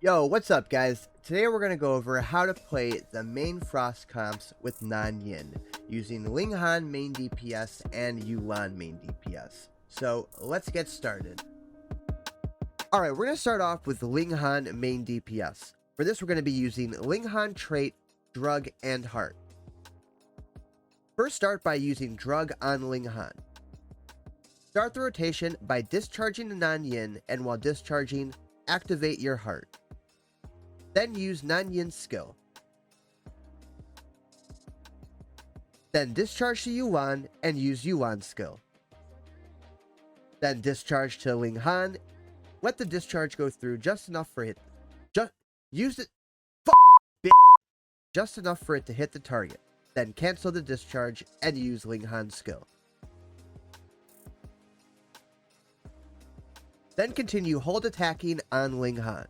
Yo, what's up guys? Today we're going to go over how to play the main Frost comps with Nan Yin using Linghan Main DPS and Yulan Main DPS. So let's get started. Alright, we're going to start off with Linghan Main DPS. For this we're going to be using Linghan trait, Drug, and Heart. First start by using Drug on Linghan. Start the rotation by discharging the Nan Yin, and while discharging, activate your Heart. Then use Nan Yin's skill. Then discharge to Yulan and use Yulan's skill. Then discharge to Linghan. Let the discharge go through just enough for it. Just enough for it to hit the target. Then cancel the discharge and use Linghan's skill. Then continue hold attacking on Linghan.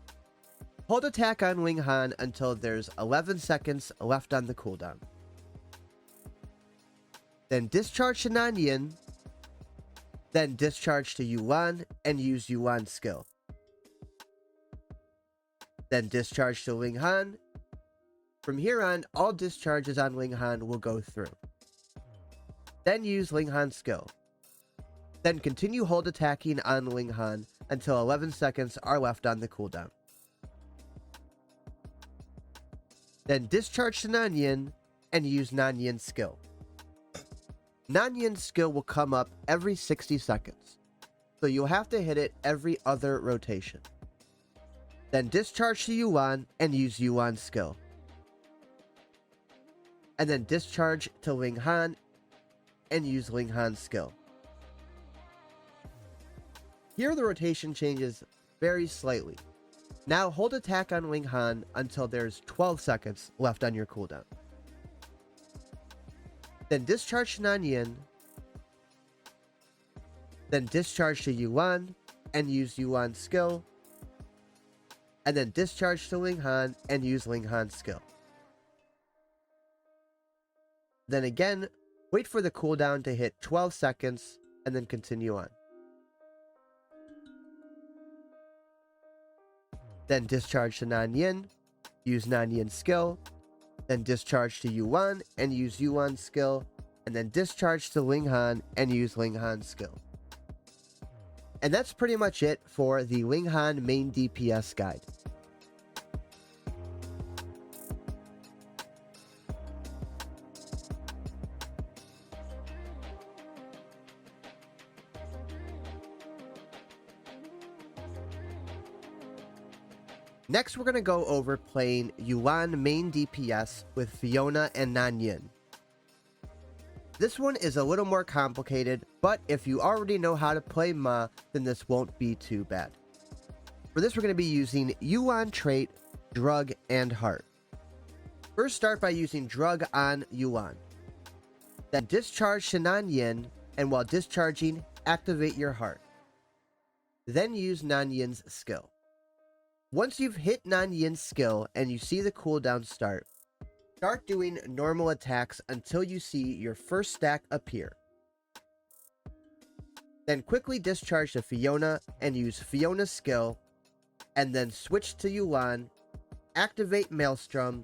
Hold attack on Linghan until there's 11 seconds left on the cooldown. Then discharge to Nan Yin. Then discharge to Yulan and use Yulan's skill. Then discharge to Linghan. From here on, all discharges on Linghan will go through. Then use Linghan's skill. Then continue hold attacking on Linghan until 11 seconds are left on the cooldown. Then discharge to Nan Yin and use Nan Yin's skill. Nan Yin's skill will come up every 60 seconds, so you'll have to hit it every other rotation. Then discharge to Yulan and use Yulan's skill. And then discharge to Linghan and use Linghan's skill. Here the rotation changes very slightly. Now hold attack on Linghan until there's 12 seconds left on your cooldown. Then discharge to Nan Yin. Then discharge to Yulan and use Yulan's skill. And then discharge to Linghan and use Linghan's skill. Then again, wait for the cooldown to hit 12 seconds and then continue on. Then discharge to Nan Yin, use Nan Yin's skill, then discharge to Yulan and use Yulan's skill, and then discharge to Linghan and use Linghan's skill. And that's pretty much it for the Linghan Main DPS guide. Next, we're going to go over playing Yulan Main DPS with Fiona and Nan Yin. This one is a little more complicated, but if you already know how to play Ma, then this won't be too bad. For this, we're going to be using Yulan trait, Drug, and Heart. First, start by using Drug on Yulan. Then discharge to Nan Yin, and while discharging, activate your Heart. Then use Nan Yin's skill. Once you've hit Nan Yin's skill and you see the cooldown start doing normal attacks until you see your first stack appear. Then quickly discharge to Fiona and use Fiona's skill, and then switch to Yulan, activate Maelstrom.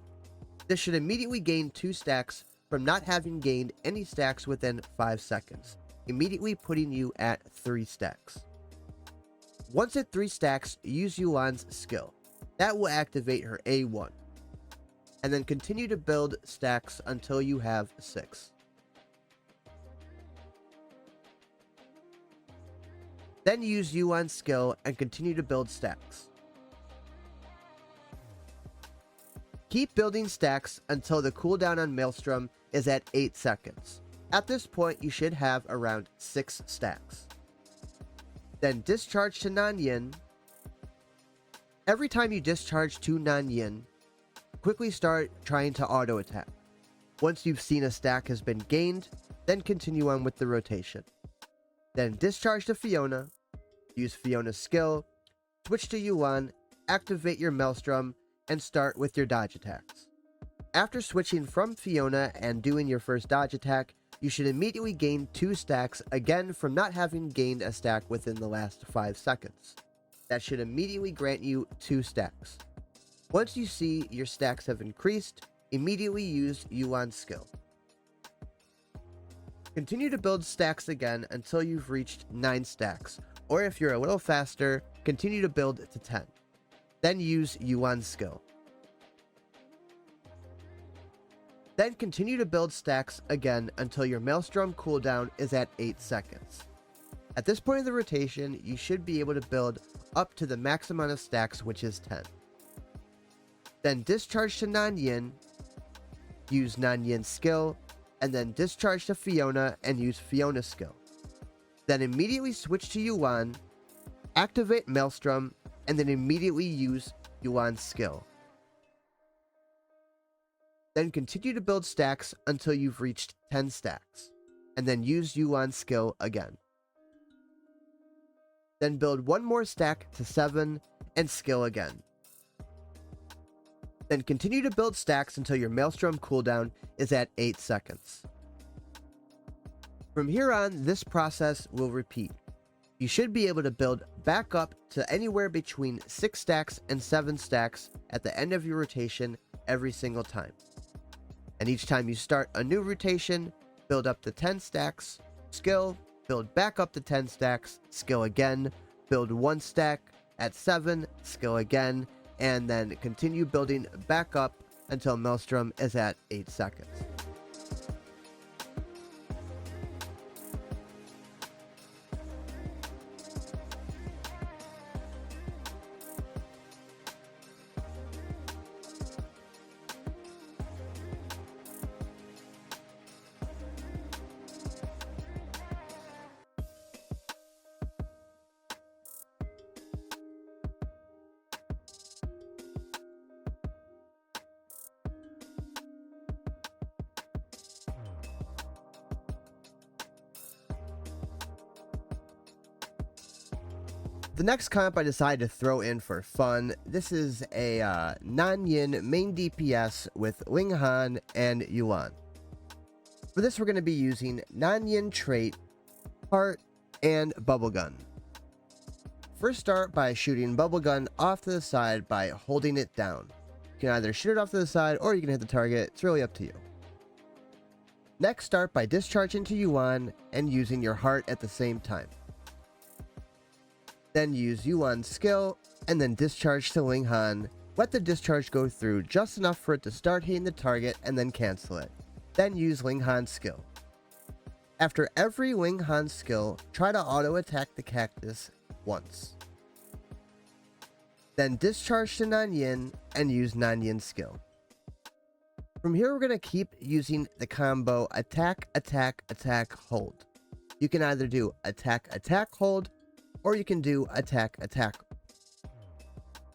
This should immediately gain 2 stacks from not having gained any stacks within 5 seconds, immediately putting you at 3 stacks. Once at 3 stacks, use Yulan's skill. That will activate her A1. And then continue to build stacks until you have 6. Then use Yulan's skill and continue to build stacks. Keep building stacks until the cooldown on Maelstrom is at 8 seconds. At this point, you should have around 6 stacks. Then discharge to Nan Yin. Every time you discharge to Nan Yin, quickly start trying to auto attack. Once you've seen a stack has been gained, then continue on with the rotation. Then discharge to Fiona, use Fiona's skill, switch to Yulan, activate your Maelstrom, and start with your dodge attacks. After switching from Fiona and doing your first dodge attack, you should immediately gain 2 stacks again from not having gained a stack within the last 5 seconds. That should immediately grant you 2 stacks. Once you see your stacks have increased, immediately use Yulan skill. Continue to build stacks again until you've reached 9 stacks, or if you're a little faster, continue to build to 10. Then use Yulan skill. Then continue to build stacks again until your Maelstrom cooldown is at 8 seconds. At this point of the rotation, you should be able to build up to the max amount of stacks, which is 10. Then discharge to Nan Yin, use Nan Yin skill, and then discharge to Fiona and use Fiona skill. Then immediately switch to Yulan, activate Maelstrom, and then immediately use Yulan's skill. Then continue to build stacks until you've reached 10 stacks, and then use Yulan's skill again. Then build one more stack to 7 and skill again. Then continue to build stacks until your Maelstrom cooldown is at 8 seconds. From here on, this process will repeat. You should be able to build back up to anywhere between 6 stacks and 7 stacks at the end of your rotation every single time. And each time you start a new rotation, build up to 10 stacks, skill, build back up to 10 stacks, skill again, build 1 stack at 7, skill again, and then continue building back up until Maelstrom is at 8 seconds. The next comp I decided to throw in for fun. This is a Nan Yin Main DPS with Linghan and Yulan. For this, we're going to be using Nan Yin trait, heart, and bubblegun. First, start by shooting bubblegun off to the side by holding it down. You can either shoot it off to the side or you can hit the target. It's really up to you. Next, start by discharging to Yulan and using your heart at the same time. Then use Yulan's skill, and then discharge to Linghan. Let the discharge go through just enough for it to start hitting the target, and then cancel it. Then use Linghan's skill. After every Linghan skill, try to auto-attack the cactus once. Then discharge to Nan Yin, and use Nan Yin's skill. From here, we're going to keep using the combo attack, attack, attack, hold. You can either do attack, attack, hold, or you can do attack, attack.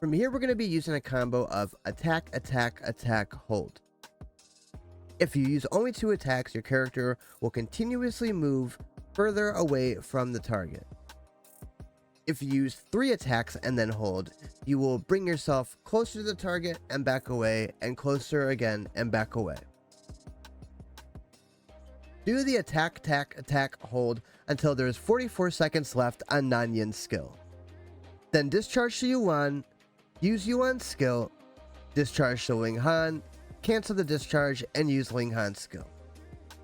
From here, we're going to be using a combo of attack, attack, attack, hold. If you use only 2 attacks, your character will continuously move further away from the target. If you use 3 attacks and then hold, you will bring yourself closer to the target and back away, and closer again and back away. Do the attack, attack, attack, hold until there's 44 seconds left on Nan Yin's skill. Then discharge to Yulan, use Yulan's skill, discharge to Linghan, cancel the discharge, and use Linghan's skill.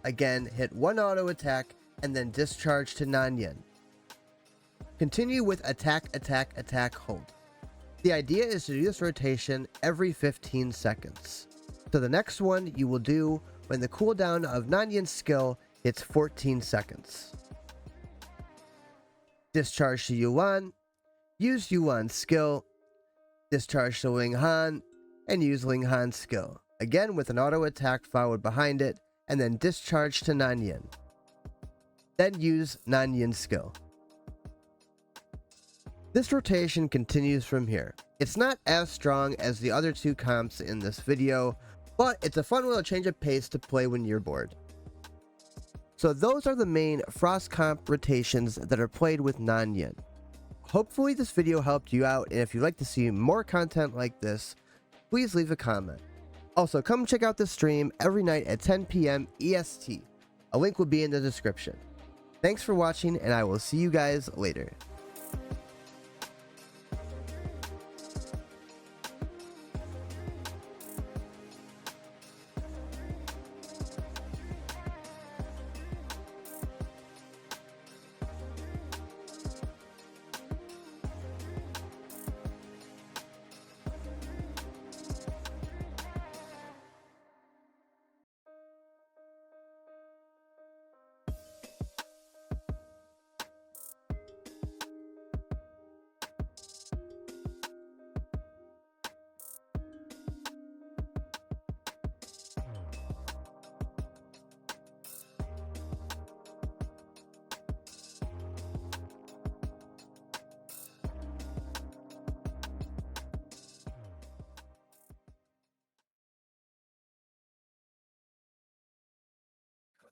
Again, hit 1 auto attack and then discharge to Nan Yin. Continue with attack, attack, attack, hold. The idea is to do this rotation every 15 seconds. So the next one you will do when the cooldown of Nan Yin's skill hits 14 seconds. Discharge to Yulan, use Yulan's skill, discharge to Linghan, and use Linghan's skill. Again with an auto attack followed behind it, and then discharge to Nan Yin. Then use Nan Yin's skill. This rotation continues from here. It's not as strong as the other 2 comps in this video, but it's a fun little change of pace to play when you're bored. So those are the main Frost comp rotations that are played with Nan Yin. Hopefully this video helped you out, and if you'd like to see more content like this, please leave a comment. Also, come check out the stream every night at 10 PM EST. A link will be in the description. Thanks for watching, and I will see you guys later.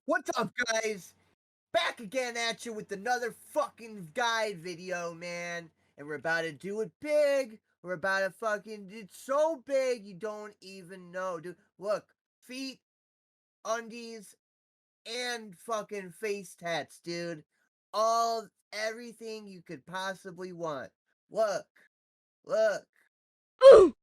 What's up, guys? Back again at you with another fucking guide video, man. And we're about to do it big. We're about to fucking, it's so big you don't even know, dude. Look, feet, undies, and fucking face tats, dude. Everything you could possibly want. Look, look.